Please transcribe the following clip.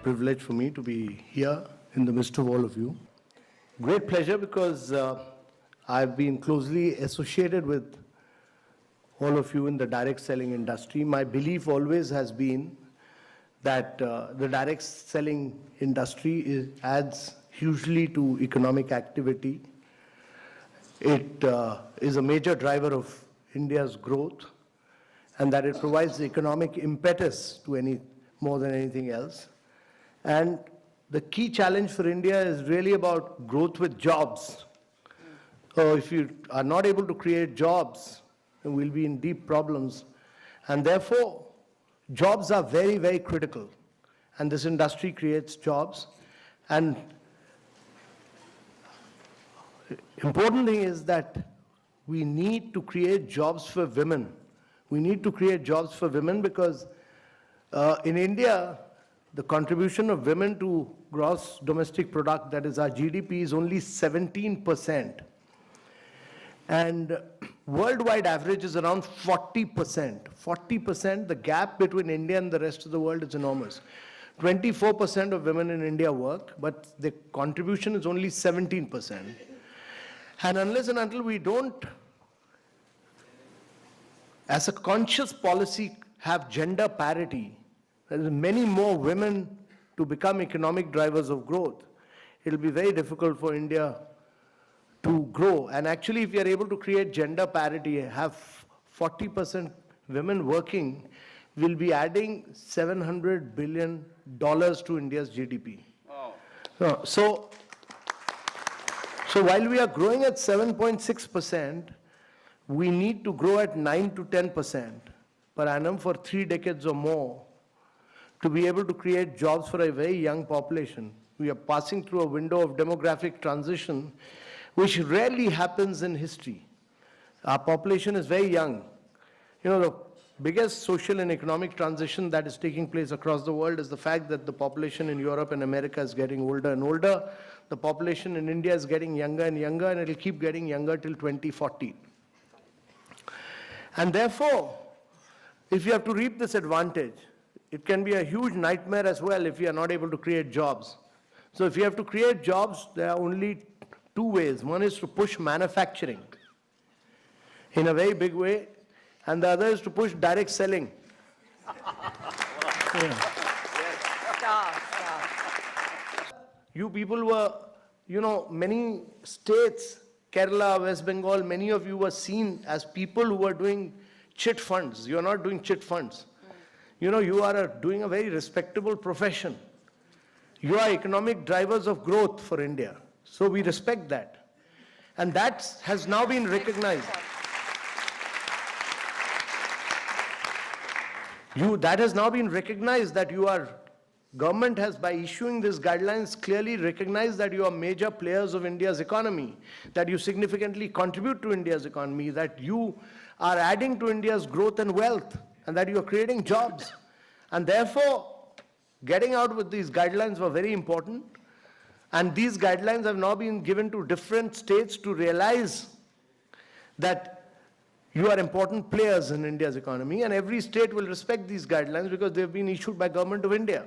privilege for me to be here in the midst of all of you. Great pleasure because I've been closely associated with all of you in the direct selling industry. My belief always has been that the direct selling industry adds hugely to economic activity. It is a major driver of India's growth, and that it provides the economic impetus to more than anything else. And the key challenge for India is really about growth with jobs. So if you are not able to create jobs, then we'll be in deep problems. And therefore, jobs are very, very critical. And this industry creates jobs. And important thing is that we need to create jobs for women. We need to create jobs for women because in India, the contribution of women to gross domestic product, that is our GDP, is only 17%. And worldwide average is around 40%. 40%, the gap between India and the rest of the world is enormous. 24% of women in India work, but the contribution is only 17%. And unless and until we don't, as a conscious policy, have gender parity, there is many more women to become economic drivers of growth, it will be very difficult for India to grow. And actually, if we are able to create gender parity, have 40% women working, we'll be adding $700 billion to India's GDP. Wow. So while we are growing at 7.6%, we need to grow at 9 to 10% per annum for 3 decades or more to be able to create jobs for a very young population. We are passing through a window of demographic transition, which rarely happens in history. Our population is very young. You know, the biggest social and economic transition that is taking place across the world is the fact that the population in Europe and America is getting older and older. The population in India is getting younger and younger, and it will keep getting younger till 2040. And therefore, if you have to reap this advantage, it can be a huge nightmare as well if you are not able to create jobs. So if you have to create jobs, there are only 2 ways. One is to push manufacturing in a very big way, and the other is to push direct selling. Yeah. You people were, many states, Kerala, West Bengal, many of you were seen as people who were doing chit funds. You are not doing chit funds. You are doing a very respectable profession. You are economic drivers of growth for India. So we respect that. And that has now been recognized. That has now been recognized that government has, by issuing these guidelines, clearly recognized that you are major players of India's economy, that you significantly contribute to India's economy, that you are adding to India's growth and wealth, and that you are creating jobs. And therefore, getting out with these guidelines were very important. And these guidelines have now been given to different states to realize that you are important players in India's economy, and every state will respect these guidelines because they've been issued by Government of India.